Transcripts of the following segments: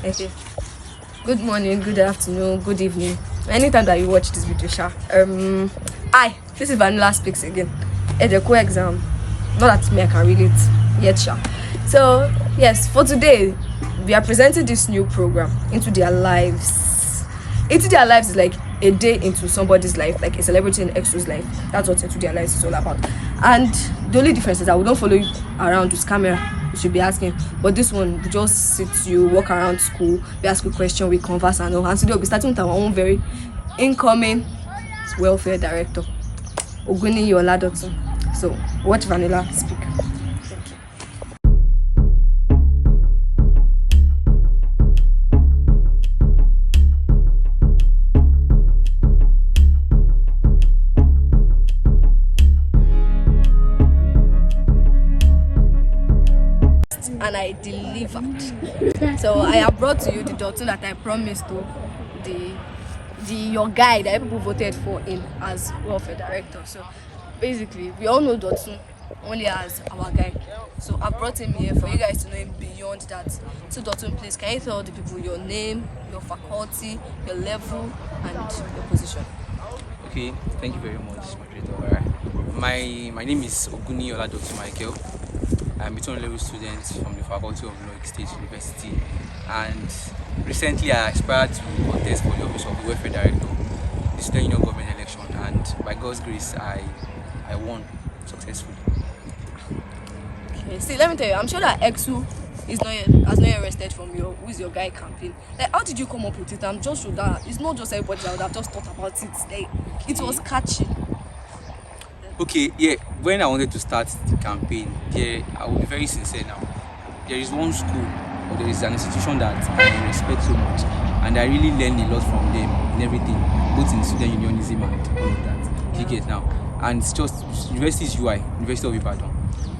Okay. Good morning, good afternoon, good evening. Anytime that you watch this video, Sha. This is Vanilla Speaks again. It's a co-exam. Not that me I can relate yet, Sha. So yes, for today we are presenting this new program into their lives. Into their lives is like a day into somebody's life, like a celebrity in Exo's life. That's what Into Their Lives is all about. And the only difference is that we don't follow you around with camera. You should be asking, but this one we just sit you walk around school, we ask you question, we converse and all. And today we'll be starting with our own very incoming welfare director, Oguni Yoladotun. So watch Vanilla speak. And I delivered. So I have brought to you the Dotun that I promised to, your guy that people voted for in as welfare director. So basically, we all know Dotun only as our guy. So I brought him here for you guys to know him beyond that. So Dotun, please, can you tell the people your name, your faculty, your level, and your position? Okay, thank you very much, moderator. My name is Oguni Yoladotun Michael. I'm a 200 level student from the Faculty of Law, State University, and recently I aspired to contest for the office of the Welfare Director, the Student Union Government election, and by God's grace, I won successfully. Okay, see, let me tell you, I'm sure that Exu has not yet rested from your who's your guy campaign. Like, how did you come up with it? I'm just sure that it's not just everybody that would have just thought about it. Like, it was catchy. Okay, yeah, when I wanted to start the campaign, I will be very sincere now. There is one school, or there is an institution that I respect so much, and I really learned a lot from them in everything, both in student unionism and all of that. You get now, and it's just university is UI, University of Ibadan.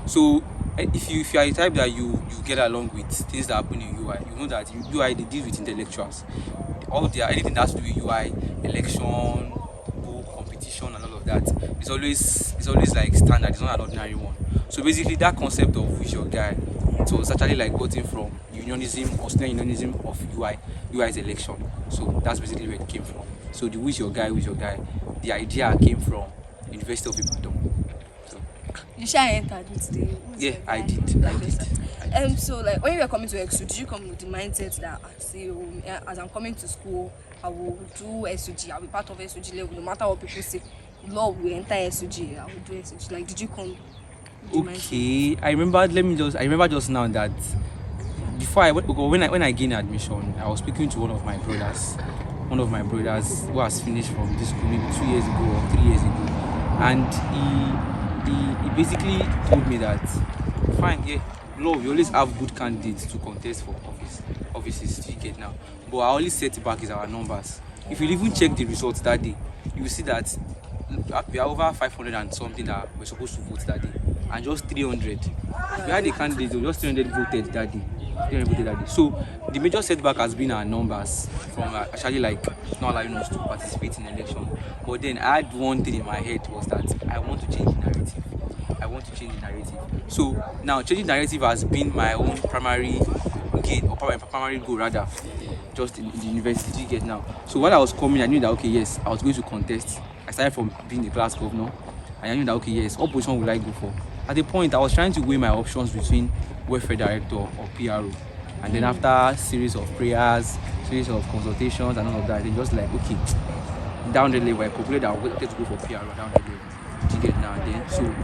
So if you are the type that you get along with things that happen in UI, you know that UI they deal with intellectuals. Anything that has to do with UI, election, competition and all of that, it's always like standard. It's not an ordinary one. So basically that concept of who's your guy, it was actually like gotten from unionism or student unionism of UI's election. So that's basically where it came from. So the who's your guy, the idea came from University of Ibadan. So you sure entered with the yeah, I did. So like when you were coming to EXU, did you come with the mindset that as I'm coming to school, I will do SUG, I'll be part of SUG level, no matter what people say, Lord will enter SUG, I will do SUG. Like, did you come? Okay, I remember just now that before when I gained admission, I was speaking to one of my brothers who has finished from this school maybe 2 years ago or 3 years ago, and he basically told me that fine, yeah, Lord, we always have good candidates to contest for offices to get now, but our only setback is our numbers. If you even check the results that day, you will see that we are over 500 and something that we're supposed to vote that day, and just 300. We had the candidates, just 300 voted that day. So the major setback has been our numbers from actually like not allowing us to participate in the election. But then I had one thing in my head was that I want to change the narrative. So now changing the narrative has been my own primary gain, or primary goal rather, just in the university you get now. So while I was coming, I knew that okay, yes, I was going to contest. I started from being the class governor, and I knew that okay, yes, what position would I go for? At the point, I was trying to weigh my options between welfare director or PRO, and then after a series of prayers, series of consultations and all of that, they just like okay, down the level, I concluded that I wanted to go for PRO down the level. You get now, and then so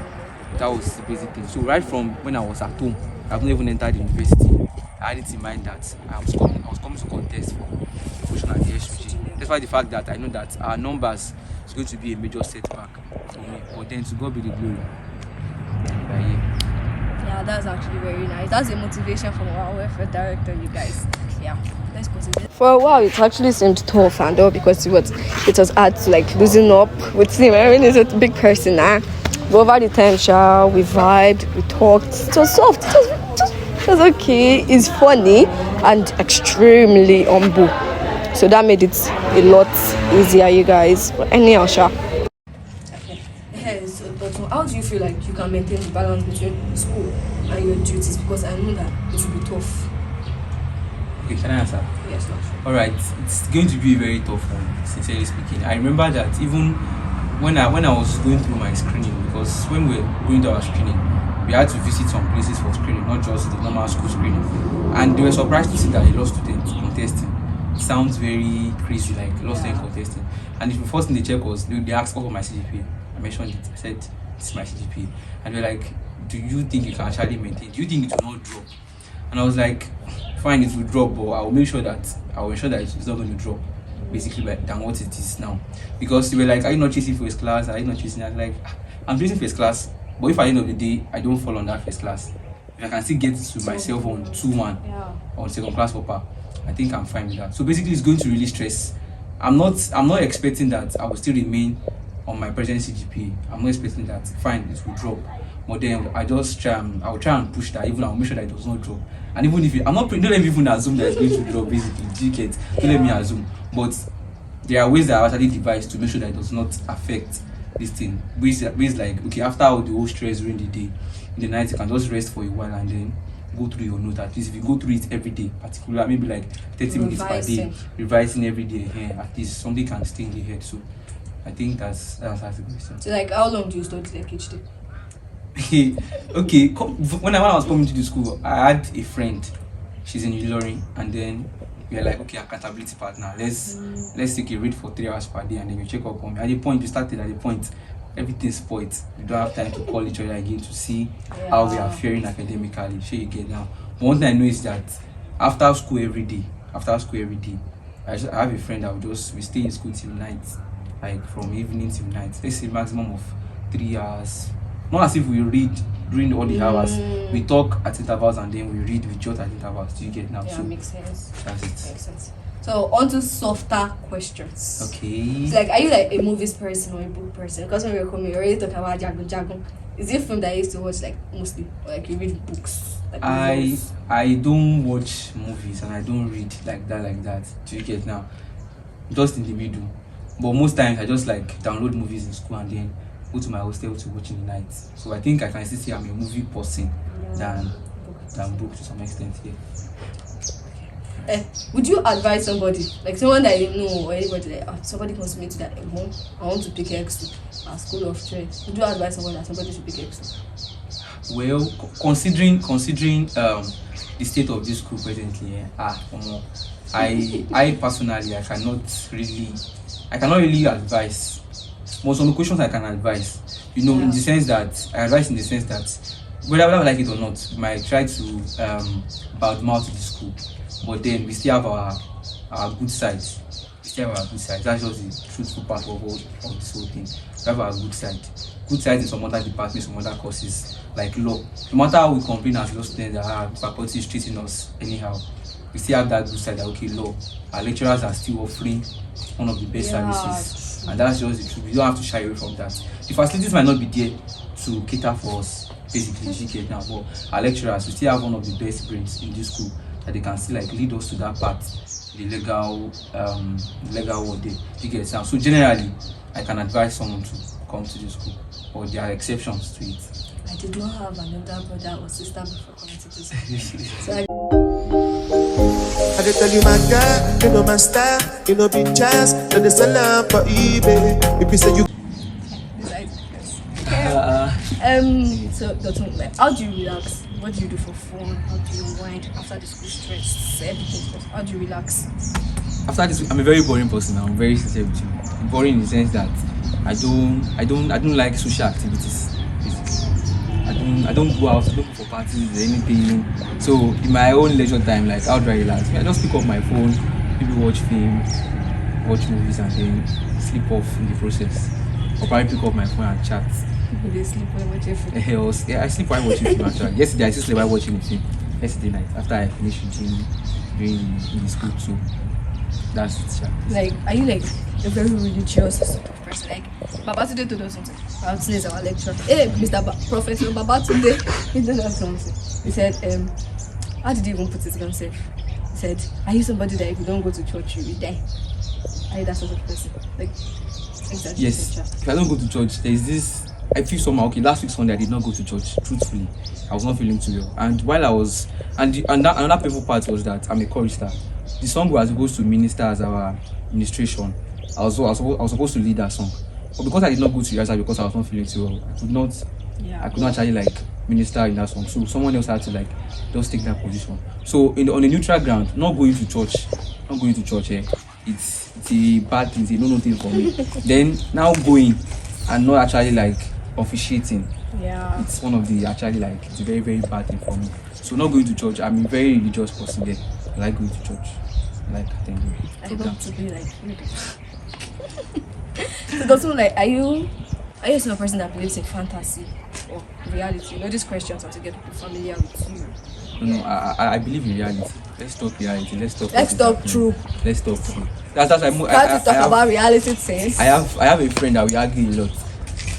that was the basic thing. So right from when I was at home, I've not even entered university. I had it in mind that I was coming to contest for position at the SUG. Despite the fact that I know that our numbers is going to be a major setback for me, but then to God be the glory. Yeah, that's actually very nice. That's a motivation from our welfare director, you guys. Yeah, let's proceed. For a while, it actually seemed tough and all because it was hard to like loosen up with him. I mean, he's a big person now. But over the time, we vibed, we talked. It was soft. It was okay. It's funny and extremely humble. So that made it a lot easier, you guys. But anyhow, So how do you feel like you can maintain the balance between school and your duties? Because I know that it will be tough. Okay, can I answer? Yes, not sure. All right, it's going to be a very tough one, sincerely speaking. I remember that even when I was going through my screening, because when we were going to our screening, we had to visit some places for screening, not just the normal school screening. And they were surprised to see that a lot of students contesting. It sounds very crazy, like a lot of students contesting. And the first thing they checked was they asked what was my CGPA. I mentioned it. I said this is my CGPA, and they're like, "Do you think you can actually maintain? Do you think it will not drop?" And I was like, "Fine, it will drop, but I will ensure that it's not going to drop, basically, than what it is now." Because they were like, "Are you not chasing first class? Are you not chasing?" I'm like, "I'm chasing first class, but if at the end of the day I don't fall on that first class, if I can still get to myself on 2-1 or second class upper, I think I'm fine with that." So basically, it's going to really stress. I'm not expecting that I will still remain on my present CGPA. I'm not expecting that. Fine, it will drop, but then I will try and push that. Even I'll make sure that it does not drop. And even if don't let me even assume that it's going to drop. Basically, do you get? Don't let me assume. But there are ways that I actually devise to make sure that it does not affect this thing. Ways like, okay, after all the whole stress during the day, in the night you can just rest for a while and then go through your note. At least if you go through it every day, particularly maybe like 30 minutes per day, revising every day, at least something can stay in the head. So I think that's the question. So like, how long do you study like each day? Okay, when I was coming to the school, I had a friend. She's in Ilorin, and then we are like, okay, accountability partner. Let's take a read for 3 hours per day, and then you check up on me. At the point you started, everything's spoiled. You don't have time to call each other again to see how we are faring academically. Sure, you get now. But one thing I know is that after school every day, I have a friend that we stay in school till night, like from evening till night. Let's say maximum of 3 hours. Not as if we read during all the hours. We talk at intervals and then we read, we jot at intervals. Do you get now? Yeah, so makes sense. That's it. Makes sense. So on to softer questions. Okay. It's like, are you like a movies person or a book person? Because when we were coming, we already talking about Jagun. Is it film that I used to watch like mostly, or like you read books? Like I don't watch movies and I don't read like that. Do you get now? Just in the middle. But most times I just like download movies in school and then go to my hostel to watch in the night. So I think I can still say I'm a movie person than book to some extent here. Would you advise somebody, like someone that you know or anybody, like somebody comes to me to that, I want to pick X2 at School of Trade. Would you advise someone that somebody should pick X2? Well, considering the state of this school presently, I personally I cannot really advise. Most of the questions I can advise, in the sense that I advise in the sense that whether I like it or not, we might try to badmouth the school, but then we still have our good sides. That's just the truthful part of this whole thing. We have our good side. Good sides in some other departments, some other courses, like law. No matter how we complain as law students that our faculty is treating us anyhow, we still have that good side that, okay, law, our lecturers are still offering one of the best services. And that's just the truth. We don't have to shy away from that. The facilities might not be there to cater for us, basically, now, but our lecturers, we still have one of the best brains in this school that they can still like lead us to that path, the legal world there. You get it now. So generally, I can advise someone to come to the school, but there are exceptions to it. I did not have another brother or sister before coming to this school. So I did tell you my girl, you know my style, you know big chance, then they sell out for eBay. If you say you so Dotun, like, how do you relax? What do you do for fun? How do you wind after the school stress? Everything. How do you relax? After this, I'm a very boring person. I'm very sincere with you. Boring in the sense that I don't like social activities. I don't go out, I don't go for parties or anything. So in my own leisure time, like how do I relax? I just pick up my phone, maybe watch film, watch movies, and then sleep off in the process. Or probably pick up my phone and chat. They sleep while watching film. I sleep while watching film actually. Yesterday I still slept while watching the film. Yesterday night after I finished gym in the school too. That's it. Like, are you like a very religious sort of person? Like, Babatunde told us something. Babatunde is our lecturer. Hey, Professor Babatunde, he told us something. He said, how did he even put it himself? He said, are you somebody that if you don't go to church, you will die? Are you that sort of person? Like, exactly. Yes. If I don't go to church, there's this I feel somehow. Okay, last week Sunday I did not go to church. Truthfully, I was not feeling too well. And while I was, another painful part was that I'm a chorister. The song we were supposed to minister as our ministration. I was supposed to lead that song, but because I did not go to rehearsal because I was not feeling too well, I could not actually like minister in that song. So someone else had to like just take that position. So on a neutral ground, not going to church, it's a bad thing, it's a no thing for me. Then now going and not actually like officiating, it's one of the actually like it's a very very bad thing for me. So not going to church, I'm a very religious person. Then I like going to church, I like attending. I hope to be like you. So that's like, are you a sort of person that believes in fantasy or reality? You know, these questions have to get people familiar with you. No, I believe in reality. Let's talk reality. Let's talk true. Let's talk true. That's I talk about reality things. I have a friend that we argue a lot.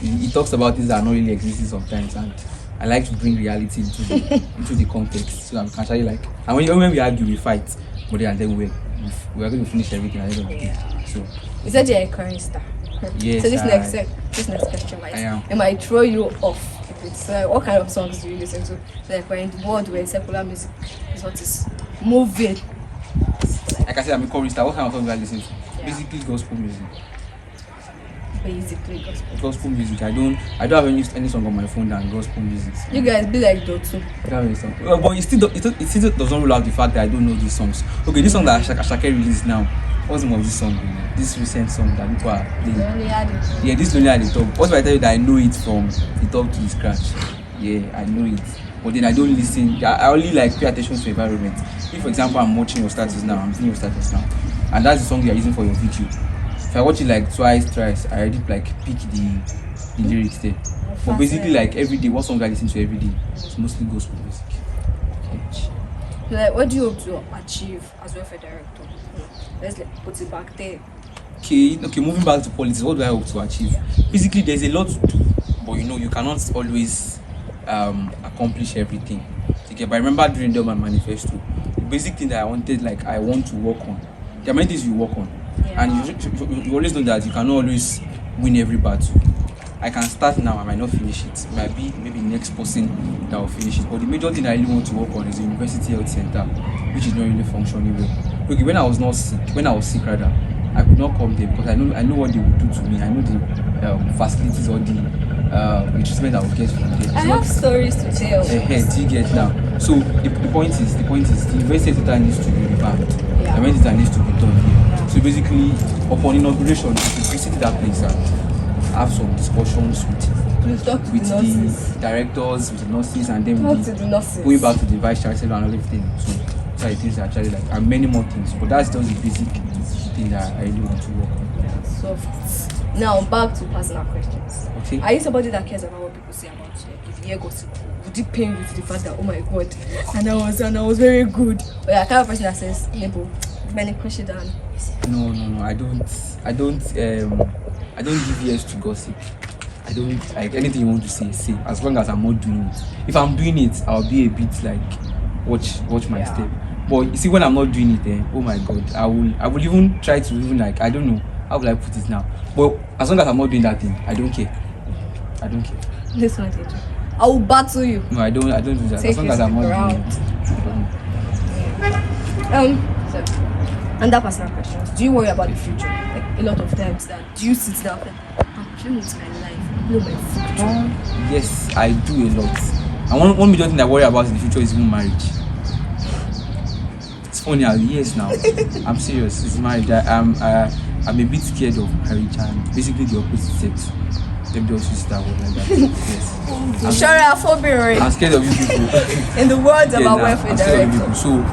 He talks about things that are not really existing sometimes, and I like to bring reality into the context so that we can actually like. And when we argue, we fight, but then we're going to finish everything at the end of the day. So you said you're a current star. Yes. So this next question might throw you off. It's what kind of songs do you listen to? Like we're in the world where secular music is what is moving. Like I said, I'm a chorister. What kind of songs do I listen to? Basically gospel music. Gospel music. I don't have any song on my phone than gospel music. You guys be like Dotun. I don't have any song. Well, but it still doesn't rule out the fact that I don't know these songs. Okay, this song that Ashake released now. What's the name of this song? This recent song that people are playing. Yeah, this Lonely at the Top. What if I tell you that I know it from the top to the scratch? Yeah, I know it. But then I don't listen. I only like pay attention to environment. If, for example, I'm watching your status now, I'm seeing your status now, and that's the song you're using for your video. If I watch it like twice, thrice, I already like pick the lyrics there. But basically, like every day, what song I listen to every day? It's mostly gospel music. Like, what do you hope to achieve as welfare director? Let's put it back there. Okay, moving back to politics, what do I hope to achieve? Basically, there's a lot to do, but you cannot always accomplish everything. Okay, but I remember during the manifesto, the basic thing that I want to work on. There are many things you work on, and you always know that you cannot always win every battle. I can start now, I might not finish it. It might be maybe the next person that will finish it. But the major thing I really want to work on is the University Health Center, which is not really functioning well. Okay, when I was sick rather, I could not come there because I know what they would do to me. I know the facilities or the treatment I will get from there. I have stories to tell. Do you get now? So the point is the University Center needs to be revamped. The University Center needs to be done here. So basically, upon inauguration, you should visit that place and have some discussions with the directors, with the nurses, and then going back to the vice chancellor and everything. So I think actually like and many more things. But that's just the basic thing that I really want to work on. So now back to personal questions. Okay. Are you somebody that cares about what people say about you? If you hear gossip, would it pain you to the fact that oh my god, and I was very good? Or you're the kind of person that says, Nebo, many questions down. No, I don't give ears to gossip. I don't like anything you want to say, as long as I'm not doing it. If I'm doing it, I'll be a bit like watch my step. But you see, when I'm not doing it, oh my god, I will even try to even like I don't know how will I put it now. But as long as I'm not doing that thing, I don't care. This one, I will battle you. No, I don't do that. As long as I'm not doing it. So, under personal questions, do you worry about the future? Like a lot of times, that do you sit down and dream into my life, know my future? Yes, I do a lot. And one major thing I worry about in the future is even marriage. It's funny, yes now. I'm serious, it's marriage. I'm a bit scared of marriage and basically the opposite sex. Let me just use that word like that. Yes. I'm scared of you people. In the words of our welfare director. So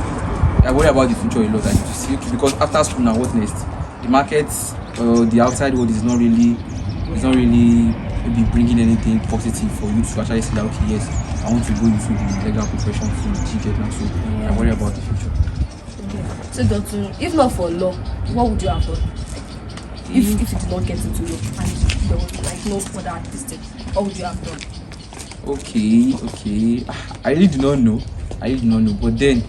I worry about the future a lot. I need to see because after school now, what next? The market, the outside world is not really maybe bringing anything positive for you to actually say that okay, yes, I want to go into the legal profession to get now. So I worry about the future. Okay. So Dotun, if not for law, what would you have done? If you did not get into law and there was like no further artistic, what would you have done? Okay. I really do not know. But then,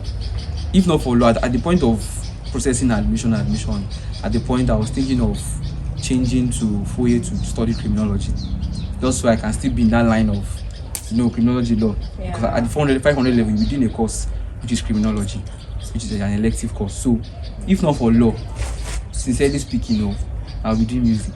if not for law, at the point of processing admission, at the point I was thinking of changing to 4 years to study criminology. just so I can still be in that line of, criminology law. Because at the 500 level, we're doing a course which is criminology, which is an elective course. So, if not for law, sincerely speaking, I'll be doing music.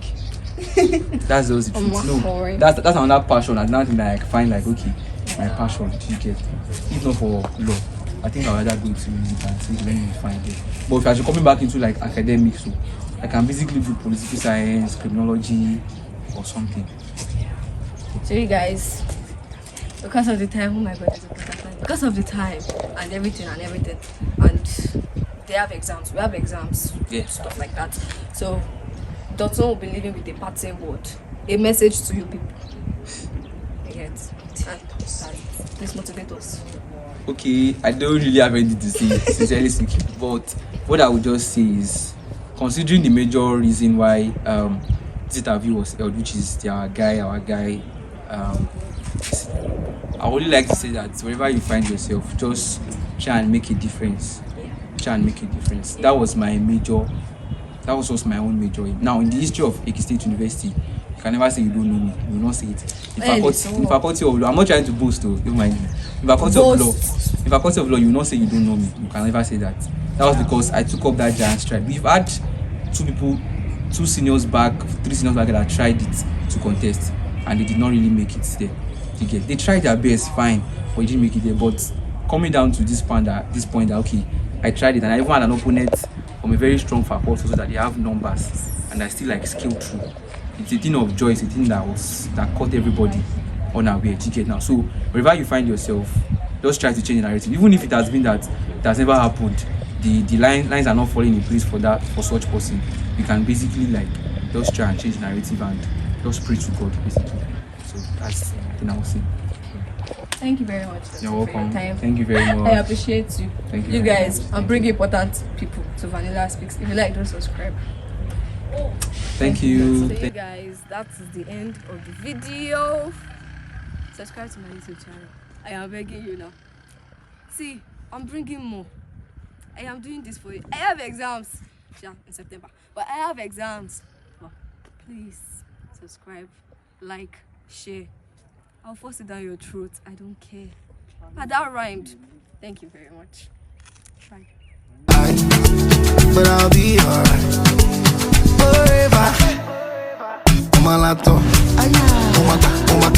That's just the truth. No, that's another passion. Another thing that I find like, okay, my passion. Do you get? If not for law, I think I'd rather go to music and see when you find it. But if I should coming back into like academics, so I can basically do political science, criminology, or something. So you guys, because of the time, oh my god, because of the time and everything, and they have exams, we have exams, stuff like that. So Dotun will be leaving with a parting word, a message to you people. You get? And please motivate us. Okay, I don't really have anything to say, sincerely speaking, but what I would just say is, considering the major reason why this interview was held, which is our guy, I would really like to say that wherever you find yourself, just try and make a difference. That was just my own major. Now, in the history of Ekiti State University, you can never say you don't know me. You will not say it. In faculty of law, I'm not trying to boast, though. Don't mind me. In faculty of law, you will not say you don't know me. You can never say that. That was because I took up that giant stride. We've had 3 seniors back that tried it to contest, and they did not really make it there. They tried their best, fine, but they didn't make it there. But coming down to this point that okay, I tried it, and I even had an opponent from a very strong faculty so that they have numbers, and I still like scaled through. It's a thing of joy. It's a thing that caught everybody unaware. Now, so wherever you find yourself, just try to change the narrative, even if it has been that it has never happened. The lines are not falling in place for such person. You can basically like just try and change the narrative and just pray to God, basically. So that's the thing I was saying. Thank you very much. You're welcome. For your time. Thank you very much. I appreciate you. Thank you. You guys, I'm bringing important people to Vanilla Speaks. If you like, don't subscribe. Thank you. So you guys, that is the end of the video. Subscribe to my YouTube channel. I am begging you now. See, I'm bringing more. I am doing this for you. I have exams in September, but I have exams. But please subscribe, like, share. I'll force it down your throat. I don't care. But that rhymed. Thank you very much. Try. But I'll be alright forever. On my laptop, on my